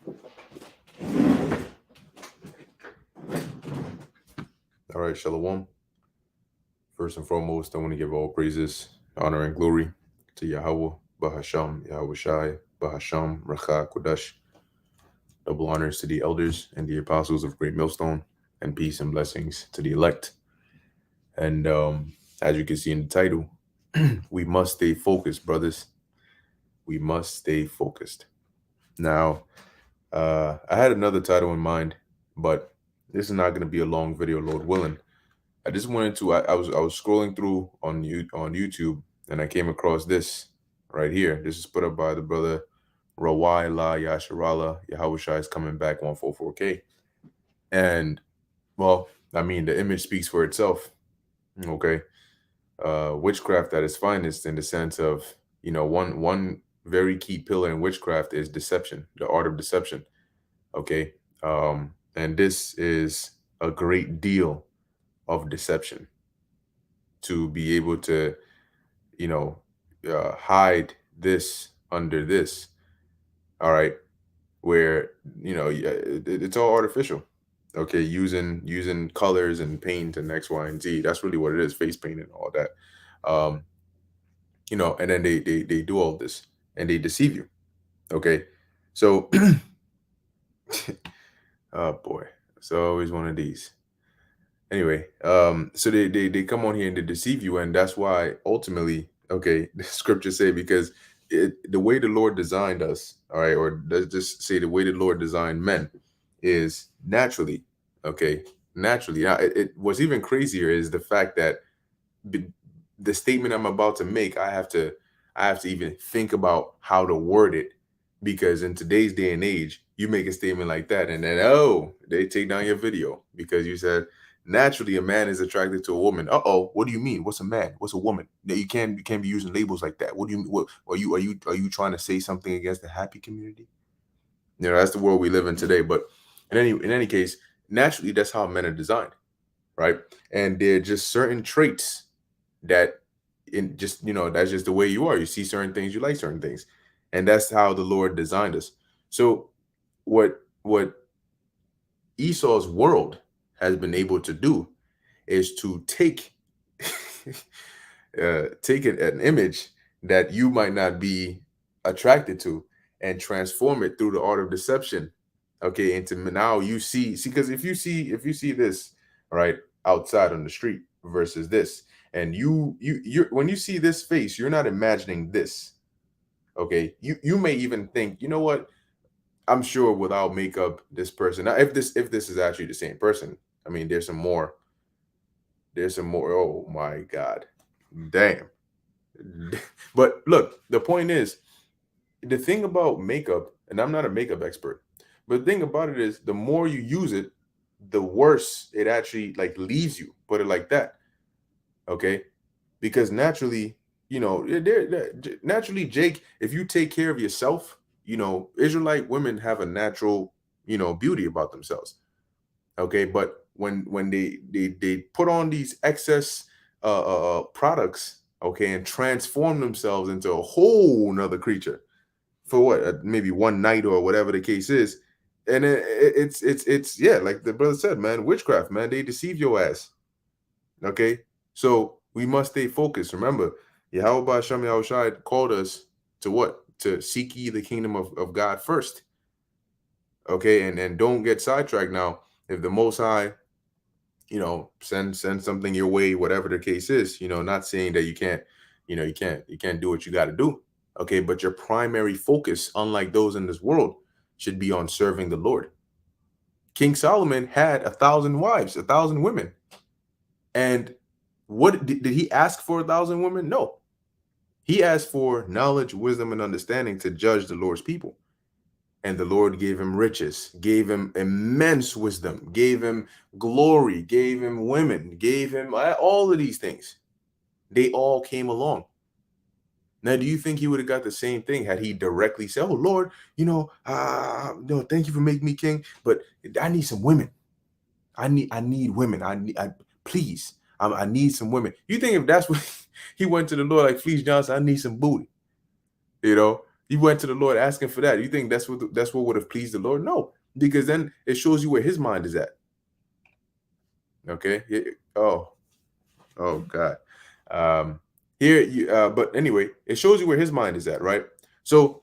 All right, Shalom. First and foremost, I want to give all praises, honor, and glory to Yahweh, Bahasham, Yahweh Shai, Bahasham, Racha, Kodash. Double honors to the elders and the apostles of Great Millstone, and peace and blessings to the elect. And as you can see in the title, we must stay focused, brothers. We must stay focused. Now, I had another title in mind, but this is not going to be a long video, Lord willing. I just wanted to. I was scrolling through on YouTube, and I came across this right here. This is put up by the brother Rawai La Yasharala Yahushua is coming back 144K, and well, I mean the image speaks for itself. Okay, witchcraft at its finest, in the sense of one very key pillar in witchcraft is deception, the art of deception. Okay, and this is a great deal of deception, to be able to hide this under this. All right, where it's all artificial. Okay, using colors and paint and X, Y, and Z. That's really what it is, face paint and all that. um and then they do all this and they deceive you. Okay, so oh boy, it's always one of these. Anyway, so they come on here and they deceive you, and that's why ultimately, okay, the scriptures say, because the way the Lord designed us, all right, or let's just say the way the Lord designed men is naturally. Okay, naturally. Now, what's even crazier is the fact that the, the statement I'm about to make, I have to even think about how to word it, because in today's day and age, you make a statement like that, and then they take down your video because you said naturally a man is attracted to a woman. Uh-oh, what do you mean? What's a man? What's a woman? No, you can't be using labels like that. What do you mean? What are you trying to say something against the happy community? That's the world we live in today. But in any case, naturally, that's how men are designed, right? And there are just certain traits that, in just that's just the way you are. You see certain things, you like certain things, and that's how the Lord designed us. So what Esau's world has been able to do is to take an image that you might not be attracted to, and transform it through the art of deception. Okay, into now you see, because if you see this right outside on the street versus this, and you're when you see this face, you're not imagining this. Okay, you may even think, you know what, I'm sure without makeup, this person, now if this is actually the same person, I mean, there's some more. Oh my God, damn. But look, the point is, the thing about makeup, and I'm not a makeup expert, but the thing about it is, the more you use it, the worse it actually like leaves you. Put it like that, okay? Because naturally, naturally, Jake, if you take care of yourself, Israelite women have a natural, beauty about themselves. Okay, but when they put on these excess products, okay, and transform themselves into a whole nother creature for what, maybe one night or whatever the case is, and it's yeah, like the brother said, man, witchcraft, man, they deceive your ass. Okay, so we must stay focused. Remember, Yahweh Hashem Yahushai called us to what? To seek ye the kingdom of God first. Okay, and don't get sidetracked. Now, if the Most High, send something your way, whatever the case is, not saying that you can't do what you got to do. Okay, but your primary focus, unlike those in this world, should be on serving the Lord. King Solomon had 1,000 wives, 1,000 women. And what did he ask for? 1,000 women? No. He asked for knowledge, wisdom, and understanding to judge the Lord's people. And the Lord gave him riches, gave him immense wisdom, gave him glory, gave him women, gave him all of these things. They all came along. Now, do you think he would have got the same thing had he directly said, "Oh Lord, no, thank you for making me king, but I need some women. I need women. Please, I need some women." You think if that's what he went to the Lord like Fleece Johnson, I need some booty, you know? He went to the Lord asking for that. You think that's what would have pleased the Lord? No, because then it shows you where his mind is at. Okay. Oh, oh God. Um, here you but anyway, it shows you where his mind is at, right? So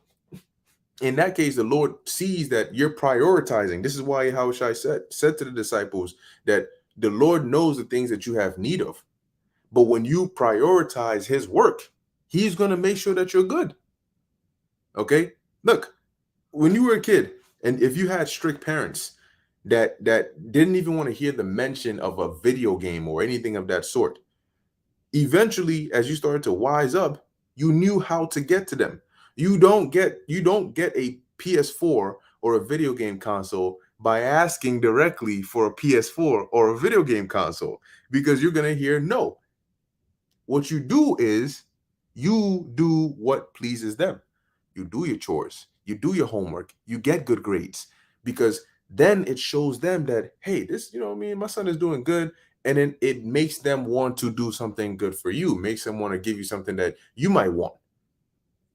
in that case, the Lord sees that you're prioritizing. This is why Yahushua said to the disciples that the Lord knows the things that you have need of. But when you prioritize his work, he's going to make sure that you're good. Okay? Look, when you were a kid, and if you had strict parents that didn't even want to hear the mention of a video game or anything of that sort, eventually as you started to wise up, you knew how to get to them. You don't get a PS4 or a video game console by asking directly for a PS4 or a video game console, because you're going to hear no. What you do is you do what pleases them. You do your chores, you do your homework, you get good grades, because then it shows them that, hey, this, you know what I mean, my son is doing good. And then it makes them want to do something good for you, makes them want to give you something that you might want,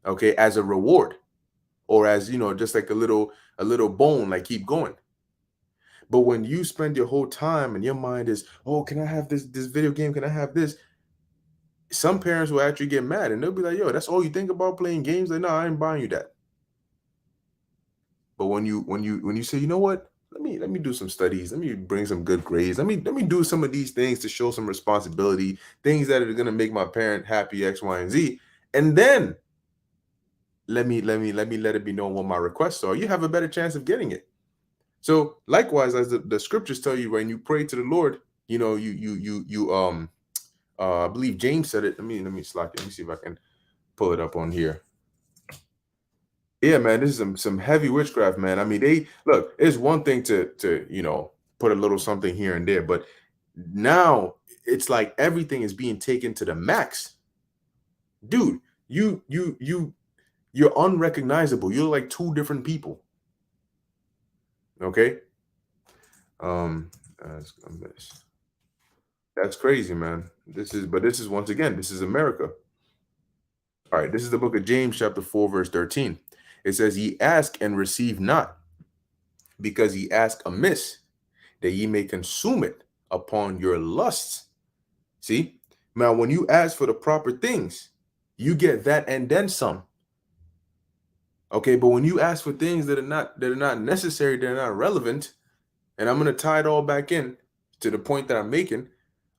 okay, as a reward, or as, just like a little bone, like keep going. But when you spend your whole time and your mind is, oh, can I have this video game? Can I have this? Some parents will actually get mad and they'll be like, yo, that's all you think about, playing games? Like, no, I ain't buying you that. But when you say, you know what, let me do some studies, let me bring some good grades, let me do some of these things to show some responsibility, things that are gonna make my parent happy, X, Y, and Z, and then let it be known what my requests are, you have a better chance of getting it. So likewise, as the scriptures tell you, when you pray to the Lord, I believe James said it. Let me slack it. Let me see if I can pull it up on here. Yeah, man, this is some heavy witchcraft, man. I mean, they look, it's one thing to put a little something here and there, but now it's like everything is being taken to the max. Dude, you're unrecognizable. You're like two different people. Okay? That's crazy, man. This is once again, this is America. All right, this is the book of James, chapter 4, verse 13. It says, ye ask and receive not, because ye ask amiss, that ye may consume it upon your lusts. See? Now, when you ask for the proper things, you get that and then some. Okay, but when you ask for things that are not necessary, they're not relevant, and I'm gonna tie it all back in to the point that I'm making.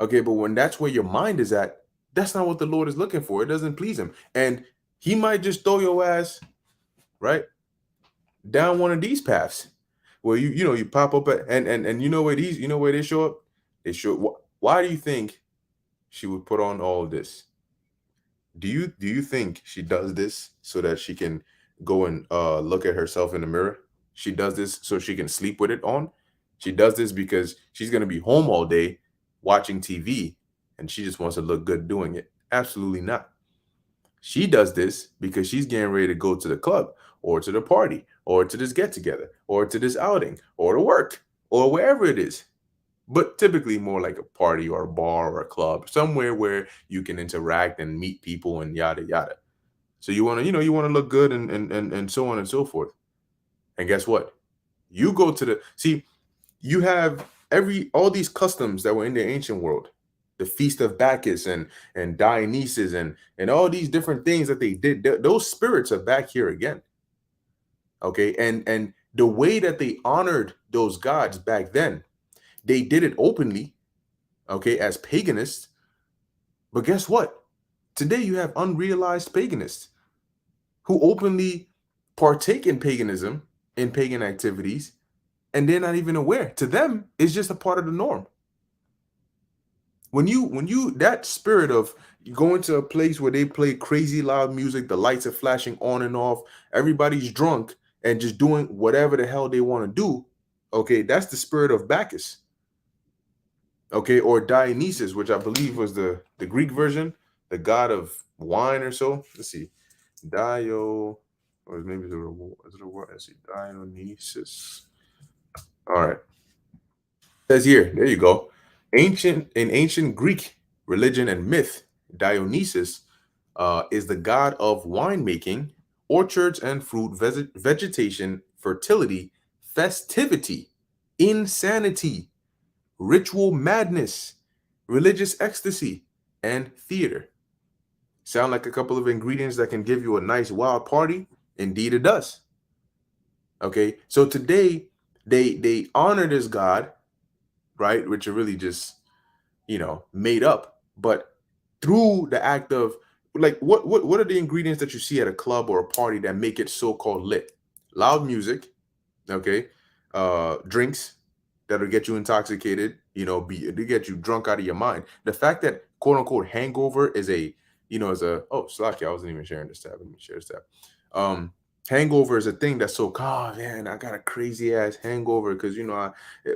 Okay, but when that's where your mind is at, that's not what the Lord is looking for. It doesn't please him. And he might just throw your ass right down one of these paths where you pop up and where they show up. They show. Why do you think she would put on all this? Do you think she does this so that she can go and look at herself in the mirror? She does this so she can sleep with it on. She does this because she's going to be home all day watching TV and she just wants to look good doing it? Absolutely not. She does this because she's getting ready to go to the club or to the party or to this get together or to this outing or to work or wherever it is. But typically more like a party or a bar or a club, somewhere where you can interact and meet people and yada yada. So you want to, you want to look good and so on and so forth. And guess what? You go to you have all these customs that were in the ancient world, the feast of Bacchus and Dionysus and all these different things that they did. Those spirits are back here again. Okay, and the way that they honored those gods back then, they did it openly, okay, as paganists. But guess what? Today you have unrealized paganists who openly partake in paganism, in pagan activities, and they're not even aware. To them, it's just a part of the norm. When you that spirit of going to a place where they play crazy loud music, the lights are flashing on and off, everybody's drunk and just doing whatever the hell they want to do, okay, that's the spirit of Bacchus. Okay, or Dionysus, which I believe was the Greek version, the god of wine or so. Let's see, Dio, or maybe is it a word? Let's see, Dionysus. All right, it says here. There you go. Ancient Greek religion and myth, Dionysus is the god of winemaking orchards and fruit, vegetation, fertility, festivity, insanity, ritual madness, religious ecstasy, and theater. Sound like a couple of ingredients that can give you a nice wild party? Indeed, it does. Okay, so today they honor this God, right? Which are really just made up, but through the act of like what are the ingredients that you see at a club or a party that make it so-called lit? Loud music, okay, drinks that'll get you intoxicated, to get you drunk out of your mind. The fact that quote unquote hangover is oh, Slacky, I wasn't even sharing this tab. Let me share this tab. Hangover is a thing that's so, oh man, I got a crazy ass hangover because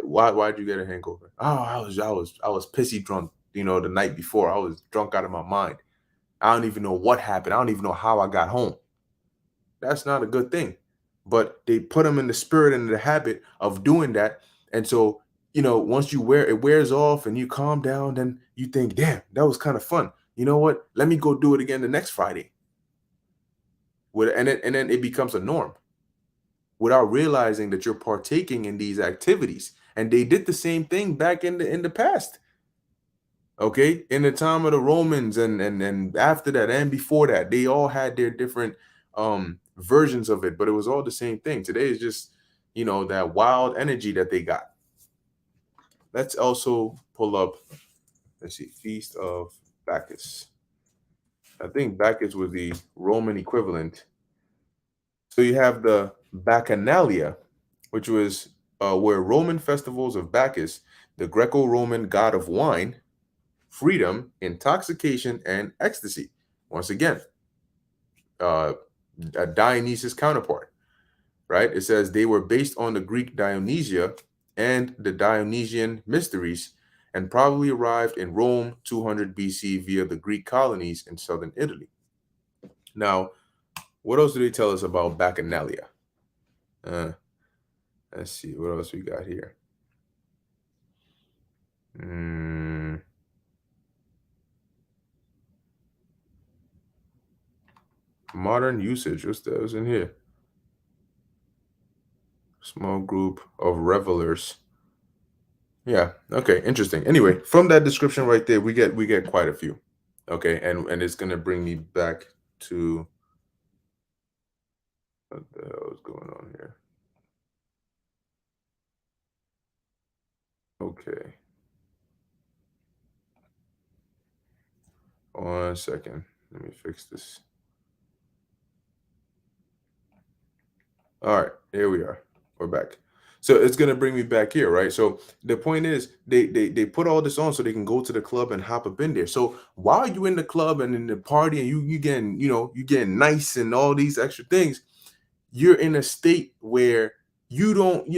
why'd you get a hangover? Oh, I was pissy drunk, the night before. I was drunk out of my mind. I don't even know what happened. I don't even know how I got home. That's not a good thing. But they put them in the spirit and the habit of doing that. And so, once it wears off and you calm down, then you think, damn, that was kind of fun. You know what? Let me go do it again the next Friday. And then it becomes a norm without realizing that you're partaking in these activities. And they did the same thing back in the past. Okay, in the time of the Romans and after that and before that, they all had their different versions of it, but it was all the same thing. Today is just that wild energy that they got. Let's also pull up, let's see, Feast of Bacchus. I think Bacchus was the Roman equivalent. So you have the Bacchanalia, which was where Roman festivals of Bacchus, the Greco-Roman god of wine, freedom, intoxication, and ecstasy. Once again, a Dionysus counterpart, right? It says they were based on the Greek Dionysia and the Dionysian mysteries, and probably arrived in Rome 200 BC via the Greek colonies in southern Italy. Now, what else do they tell us about Bacchanalia? Let's see, what else we got here? Modern usage, what's that? What's in here? Small group of revelers. Yeah, okay, interesting. Anyway, from that description right there, we get quite a few. Okay, and it's gonna bring me back to what the hell is going on here? Okay. 1 second. Let me fix this. All right, here we are. We're back. So it's gonna bring me back here, right? So the point is, they put all this on so they can go to the club and hop up in there. So while you in the club and in the party and you getting you getting nice and all these extra things, you're in a state where you don't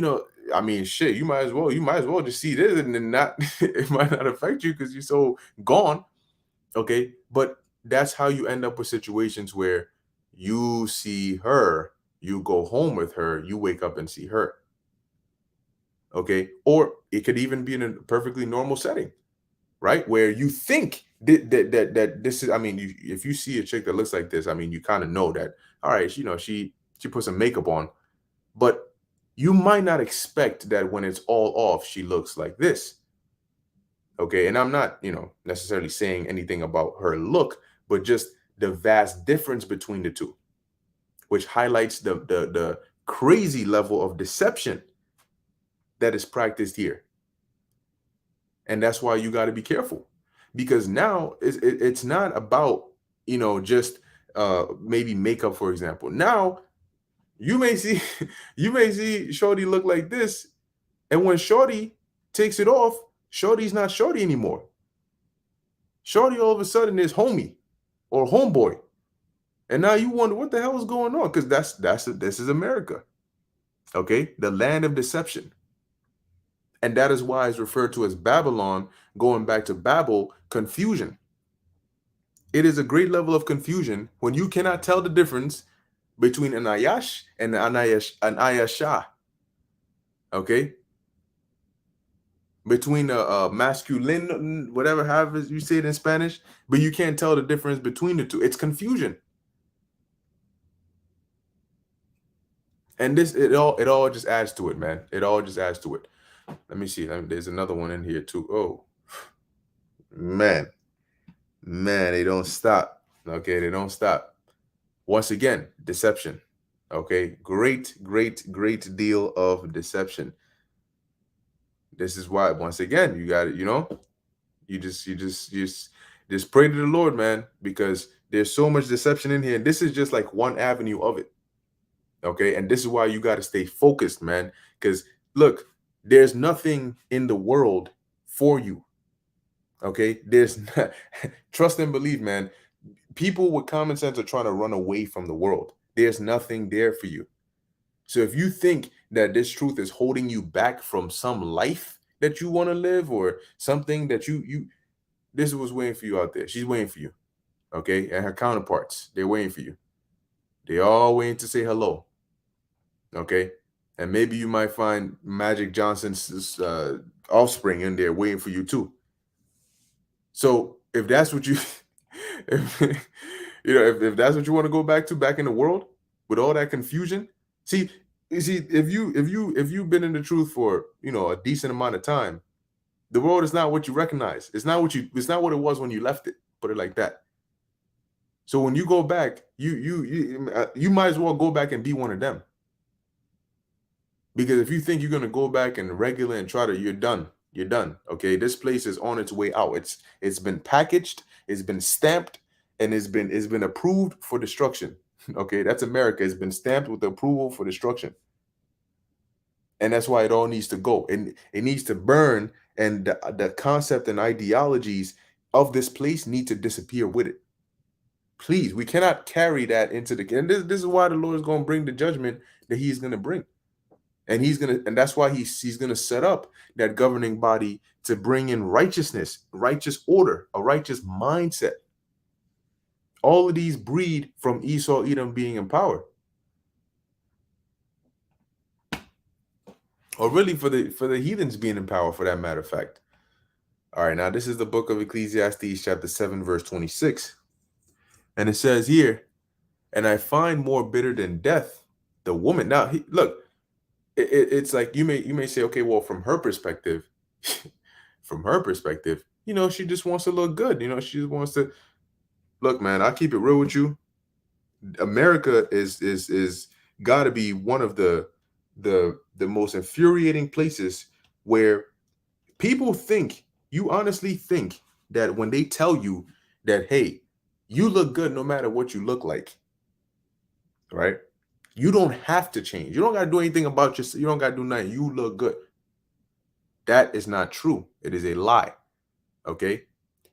I mean, shit, you might as well just see this and then not it might not affect you because you're so gone. Okay, but that's how you end up with situations where you see her, you go home with her, you wake up and see her. Okay, or it could even be in a perfectly normal setting, right, where you think that this is, I mean, if you see a chick that looks like this, I mean, you kind of know that, all right, she put some makeup on, but you might not expect that when it's all off she looks like this. Okay, and I'm not necessarily saying anything about her look, but just the vast difference between the two, which highlights the crazy level of deception that is practiced here. And that's why you got to be careful, because now it's not about just maybe makeup, for example. Now you may see you may see Shorty look like this, and when Shorty takes it off, Shorty's not Shorty anymore. Shorty all of a sudden is homie or homeboy, and now you wonder what the hell is going on, because this is America, okay, the land of deception. And that is why it's referred to as Babylon, going back to Babel, confusion. It is a great level of confusion when you cannot tell the difference between an Ayash and an Ayasha. Okay? Between a masculine, whatever, however you say it in Spanish, but you can't tell the difference between the two. It's confusion. And this, it all just adds to it, man. It all just adds to it. Let me see. There's another one in here too. Oh, man. Man, they don't stop. Okay, they don't stop. Once again, deception. Okay, great deal of deception. This is why, once again, you got it. You just pray to the Lord, man, because there's so much deception in here. And this is just like one avenue of it. Okay, and this is why you got to stay focused, man. Because look, there's nothing in the world for you. Okay, there's not, trust and believe, man. People with common sense are trying to run away from the world. There's nothing there for you. So if you think that this truth is holding you back from some life that you want to live, or something that you this was waiting for you out there. She's waiting for you. Okay, and her counterparts, they're waiting for you. They all waiting to say hello. Okay, and maybe you might find Magic Johnson's offspring in there waiting for you too. So if that's what you, if, if that's what you want to go back in the world with all that confusion, see, if you've been in the truth for a decent amount of time, the world is not what you recognize. It's not what it was when you left it. Put it like that. So when you go back, you might as well go back and be one of them. Because if you think you're gonna go back and regular and try to, you're done. You're done. Okay. This place is on its way out. It's been packaged, it's been stamped, and it's been approved for destruction. Okay, that's America. It's been stamped with approval for destruction. And that's why it all needs to go. And it needs to burn, and the concept and ideologies of this place need to disappear with it. Please, we cannot carry that into and this is why the Lord is going to bring the judgment that he's going to bring. And that's why he's going to set up that governing body to bring in righteousness, righteous order, a righteous mindset. All of these breed from Esau, Edom being in power. Or really for the heathens being in power, for that matter of fact. All right, now this is the book of Ecclesiastes, chapter 7, verse 26. And it says here, and I find more bitter than death the woman. Now, look, it's like you may say, okay, well, from her perspective, she just wants to look good. She just wants to look, man. I'll keep it real with you. America is got to be one of the most infuriating places where people think, you honestly think that when they tell you that, hey, you look good no matter what you look like, right? You don't have to change. You don't got to do anything about yourself. You don't got to do nothing. You look good. That is not true. It is a lie. Okay.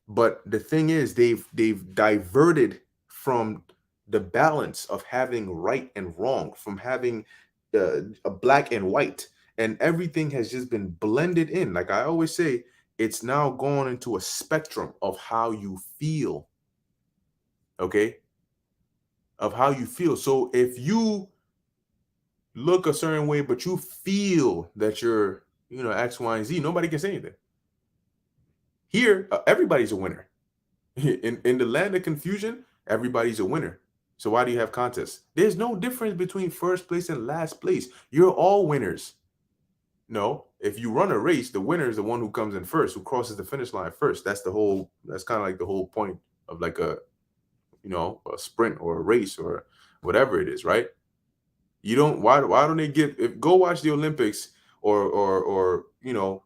But the thing is, they've diverted from the balance of having right and wrong, from having a black and white, and everything has just been blended in. Like I always say, it's now gone into a spectrum of how you feel. Okay. Of how you feel. So if you look a certain way, but you feel that you're, X, Y, and Z, nobody can say anything. Here, everybody's a winner. In the land of confusion, everybody's a winner. So why do you have contests? There's no difference between first place and last place. You're all winners. No, if you run a race, the winner is the one who comes in first, who crosses the finish line first. That's kind of like the whole point of like a sprint or a race or whatever it is, right? You don't, why don't they go watch the Olympics or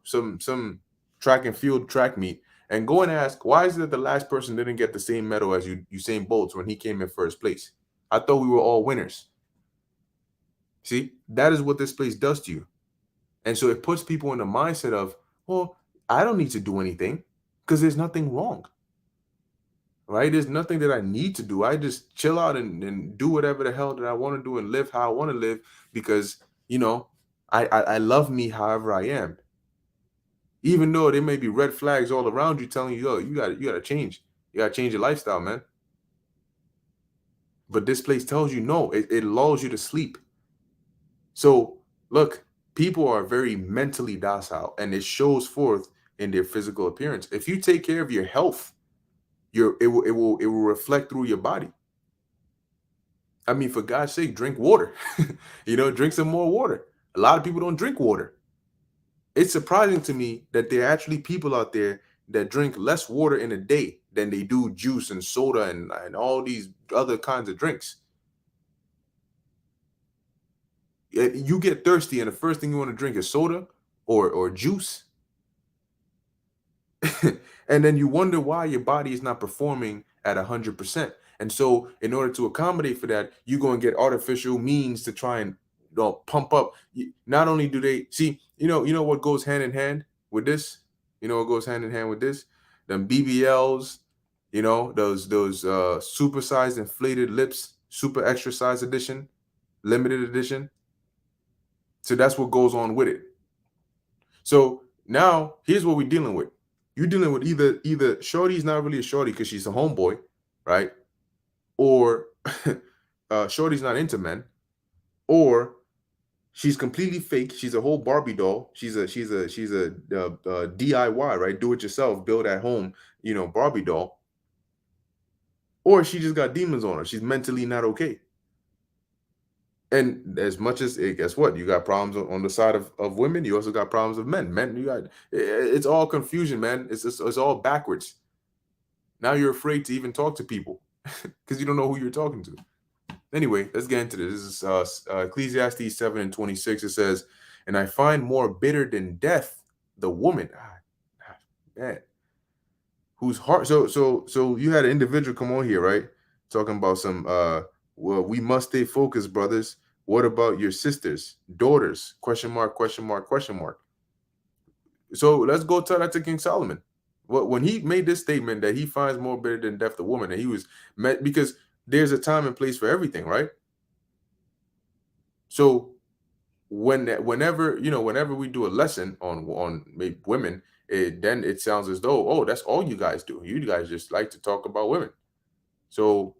some track and field track meet, and go and ask, why is it that the last person didn't get the same medal as Usain Bolt when he came in first place? I thought we were all winners. See, that is what this place does to you. And so it puts people in the mindset of, well, I don't need to do anything because there's nothing wrong. Right? There's nothing that I need to do. I just chill out and do whatever the hell that I want to do and live how I want to live because, I love me however I am. Even though there may be red flags all around you telling you, yo, you gotta change. You gotta change your lifestyle, man. But this place tells you no, it lulls you to sleep. So look, people are very mentally docile, and it shows forth in their physical appearance. If you take care of your health, it will reflect through your body. I mean, for God's sake, drink water. Drink some more water. A lot of people don't drink water. It's surprising to me that there are actually people out there that drink less water in a day than they do juice and soda and all these other kinds of drinks. You get thirsty and the first thing you want to drink is soda or juice. And then you wonder why your body is not performing at 100%. And so in order to accommodate for that, you're going to get artificial means to try and pump up. Not only do they see, what goes hand in hand with this, what goes hand in hand with this, them BBLs, those supersized inflated lips, super extra size edition, limited edition. So that's what goes on with it. So now here's what we're dealing with. You're dealing with either shorty's not really a shorty because she's a homeboy, right? Or shorty's not into men, or she's completely fake. She's a whole Barbie doll. She's a DIY, right? Do it yourself, build at home, Barbie doll. Or she just got demons on her. She's mentally not okay. And as much as guess what, you got problems on the side of women, you also got problems of men. It's all confusion, man. It's all backwards. Now you're afraid to even talk to people because you don't know who you're talking to. Anyway, let's get into this. This is Ecclesiastes 7:26. It says, "And I find more bitter than death the woman." Man, whose heart. So you had an individual come on here, right? Talking about some. Well, we must stay focused, brothers. What about your sisters, daughters? Question mark, question mark, question mark. So let's go tell that to King Solomon. When he made this statement that he finds more bitter than death the woman, and he was met because there's a time and place for everything, right? So whenever we do a lesson on maybe women, then it sounds as though, that's all you guys do. You guys just like to talk about women. So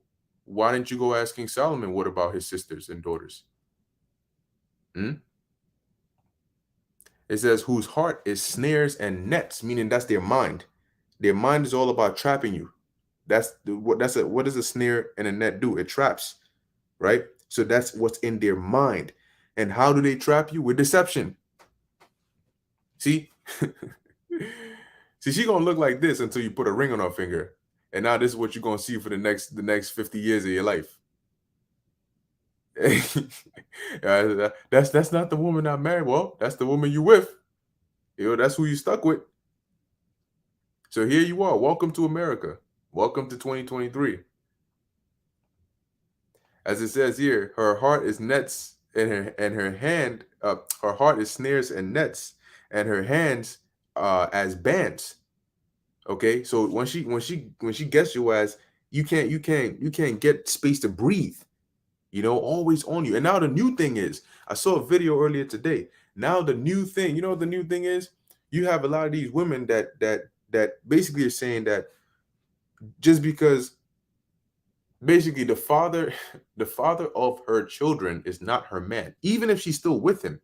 why didn't you go ask King Solomon what about his sisters and daughters? It says, whose heart is snares and nets, meaning that's their mind. Their mind is all about trapping you. What does a snare and a net do? It traps, right? So that's what's in their mind. And how do they trap you? With deception. See? See, she gonna look like this until you put a ring on her finger. And now this is what you're gonna see for the next 50 years of your life. That's not the woman I married. Well, that's the woman you with. That's who you stuck with. So here you are. Welcome to America. Welcome to 2023. As it says here, her heart is nets and her hand. Her heart is snares and nets, and her hands as bands. Okay, so when she gets you as you can't get space to breathe. Always on you. And now the new thing is, I saw a video earlier today. Now the new thing, the new thing is, you have a lot of these women that basically are saying that just because basically the father of her children is not her man, even if she's still with him.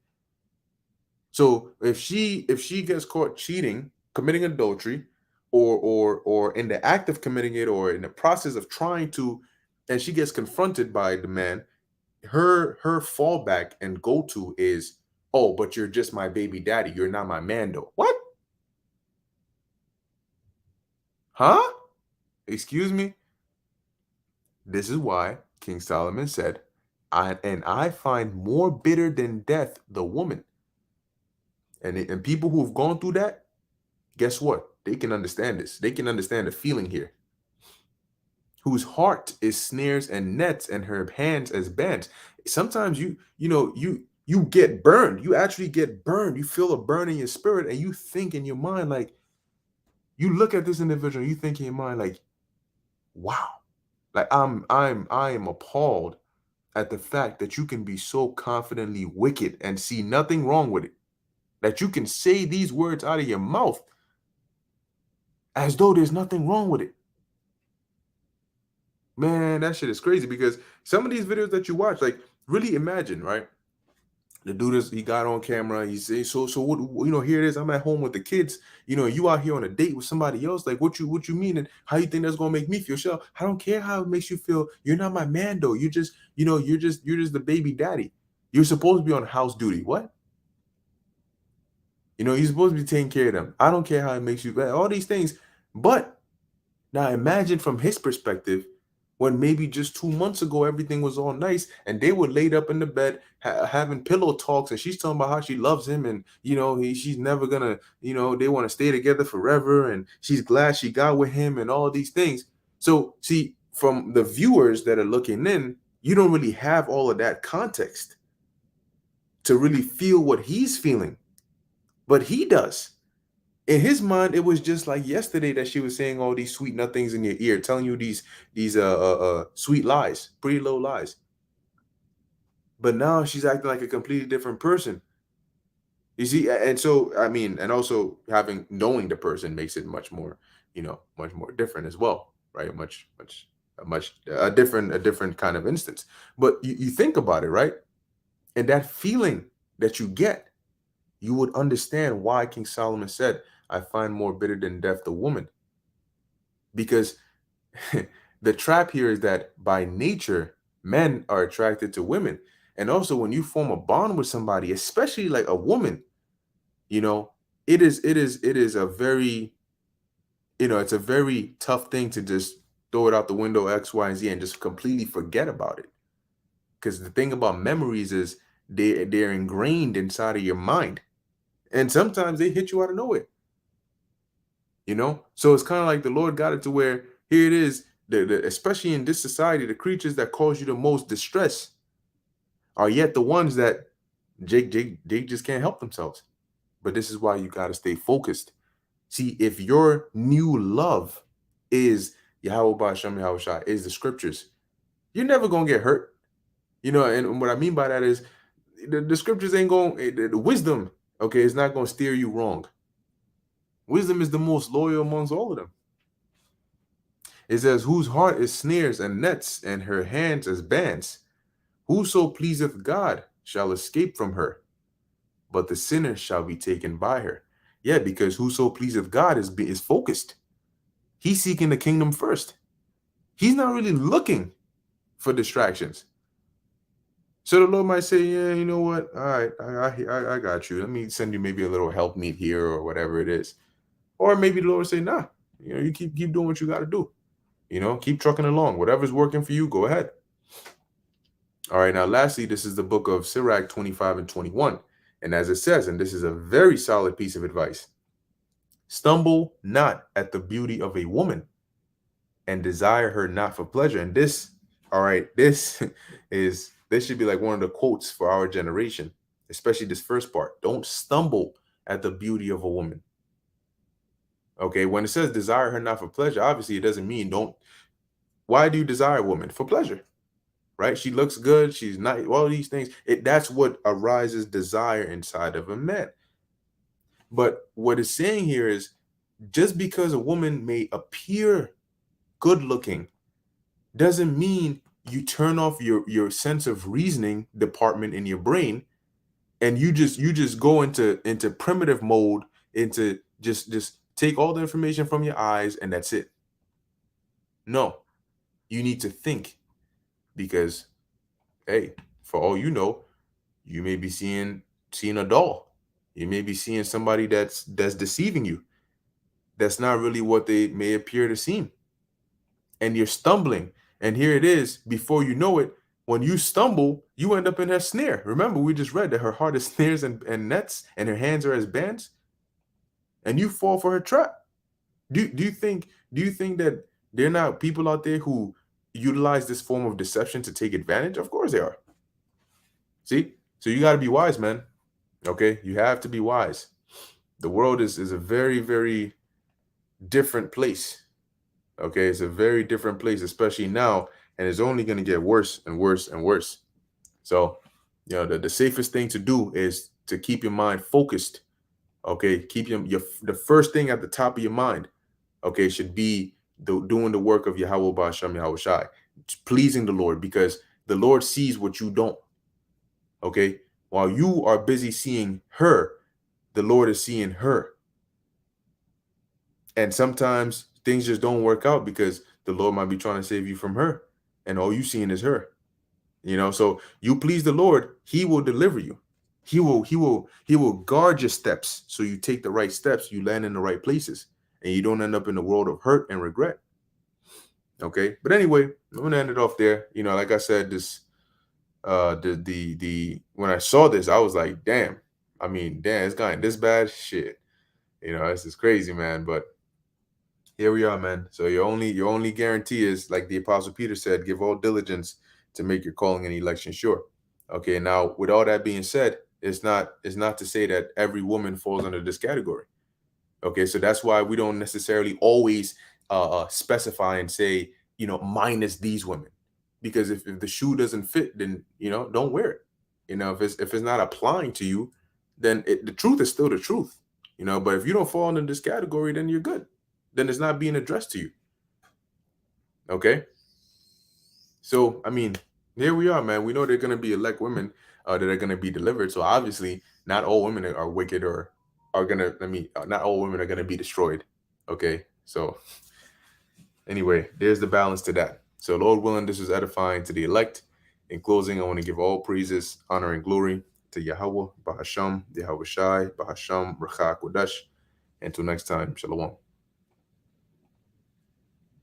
So if she gets caught cheating, committing adultery, or in the act of committing it, or in the process of trying to, and she gets confronted by the man, her fallback and go-to is, oh, but you're just my baby daddy. You're not my man, though. What? Huh? Excuse me? This is why King Solomon said, I find more bitter than death the woman. And people who have gone through that, guess what? They can understand this. They can understand the feeling here. Whose heart is snares and nets, and her hands as bands. Sometimes you get burned. You actually get burned. You feel a burn in your spirit, and you think in your mind, like, you look at this individual, you think in your mind, like, wow. Like I am appalled at the fact that you can be so confidently wicked and see nothing wrong with it. That you can say these words out of your mouth as though there's nothing wrong with it. Man, that shit is crazy, because some of these videos that you watch, like, really imagine, right? The dude is, he got on camera. He say, so what, here it is. I'm at home with the kids. You out here on a date with somebody else. Like, what you mean? And how you think that's gonna make me feel? Shell, I don't care how it makes you feel. You're not my man though. You're just the baby daddy. You're supposed to be on house duty. What? You're supposed to be taking care of them. I don't care how it makes you. All these things. But now imagine from his perspective, when maybe just 2 months ago everything was all nice and they were laid up in the bed having pillow talks, and she's talking about how she loves him, and she's never gonna, they want to stay together forever, and she's glad she got with him and all these things. So see, from the viewers that are looking in, you don't really have all of that context to really feel what he's feeling, but he does. In his mind, it was just like yesterday that she was saying all these sweet nothings in your ear, telling you these sweet lies, pretty little lies. But now she's acting like a completely different person. You see, and so I mean, and also knowing the person makes it much more, much more different as well, right? A different kind of instance. But you think about it, right? And that feeling that you get, you would understand why King Solomon said, I find more bitter than death the woman. Because the trap here is that by nature, men are attracted to women. And also when you form a bond with somebody, especially like a woman, you know, it is a very, it's a very tough thing to just throw it out the window, X, Y, and Z, and just completely forget about it. Because the thing about memories is they're ingrained inside of your mind. And sometimes they hit you out of nowhere. So it's kind of like the Lord got it to where here it is, especially in this society, the creatures that cause you the most distress are yet the ones that they just can't help themselves. But this is why you got to stay focused. See, if your new love is Yahweh Ba'Shem Yahweh Shai, is the scriptures, you're never gonna get hurt. And what I mean by that is the scriptures ain't going, the wisdom, okay, is not gonna steer you wrong. Wisdom is the most loyal amongst all of them. It says, whose heart is snares and nets, and her hands as bands. Whoso pleaseth God shall escape from her, but the sinner shall be taken by her. Yeah, because whoso pleaseth God is focused. He's seeking the kingdom first. He's not really looking for distractions. So the Lord might say, yeah, you know what? All right, I got you. Let me send you maybe a little help meet here or whatever it is. Or maybe the Lord will say, nah, you keep doing what you got to do. Keep trucking along. Whatever's working for you, go ahead. All right, now lastly, this is the book of Sirach 25 and 21. And as it says, and this is a very solid piece of advice, stumble not at the beauty of a woman, and desire her not for pleasure. And this, all right, this should be like one of the quotes for our generation, especially this first part. Don't stumble at the beauty of a woman. Okay, when it says desire her not for pleasure, obviously it doesn't mean don't. Why do you desire a woman? For pleasure, right? She looks good, she's not, all these things. That's what arises desire inside of a man. But what it's saying here is, just because a woman may appear good looking doesn't mean you turn off your sense of reasoning department in your brain, and you just go into primitive mode, into just take all the information from your eyes and that's it. No, you need to think, because hey, for all you know, you may be seeing a doll. You may be seeing somebody that's deceiving you. That's not really what they may appear to seem. And you're stumbling. And here it is, before you know it, when you stumble, you end up in her snare. Remember, we just read that her heart is snares and nets, and her hands are as bands. And you fall for her trap. Do you think that there are not people out there who utilize this form of deception to take advantage? Of course they are. See? So you got to be wise, man. Okay? You have to be wise. The world is a very, very different place. Okay? It's a very different place, especially now, and it's only going to get worse and worse and worse. So, the safest thing to do is to keep your mind focused. Okay? Keep the first thing at the top of your mind, okay, should be doing the work of Yahweh Ba'Shem Yahweh Shai, pleasing the Lord, because the Lord sees what you don't. Okay, While you are busy seeing her, the Lord is seeing her. And sometimes things just don't work out because the Lord might be trying to save you from her, and all you seeing is her. So you please the Lord, he will deliver you. He will guard your steps, so you take the right steps, you land in the right places, and you don't end up in the world of hurt and regret. Okay. But anyway, I'm gonna end it off there. Like I said, this the when I saw this, I was like, damn. I mean, damn, it's gotten this bad. Shit. This is crazy, man. But here we are, man. So your only guarantee is, like the Apostle Peter said, give all diligence to make your calling and election sure. Okay, now with all that being said, it's not to say that every woman falls under this category. Okay, so that's why we don't necessarily always specify and say, minus these women, because if the shoe doesn't fit, then don't wear it. If it's not applying to you, then the truth is still the truth. But if you don't fall into this category, then you're good. Then it's not being addressed to you. Okay. So I mean, here we are, man. We know they're gonna be elect women that are gonna be delivered. So obviously, not all women are wicked or are gonna. I mean, not all women are gonna be destroyed. Okay. So anyway, there's the balance to that. So Lord willing, this is edifying to the elect. In closing, I want to give all praises, honor, and glory to Yahweh, Bahasham, Yahweh Shai, Bahasham, Rachak Kodesh. Until next time, Shalom.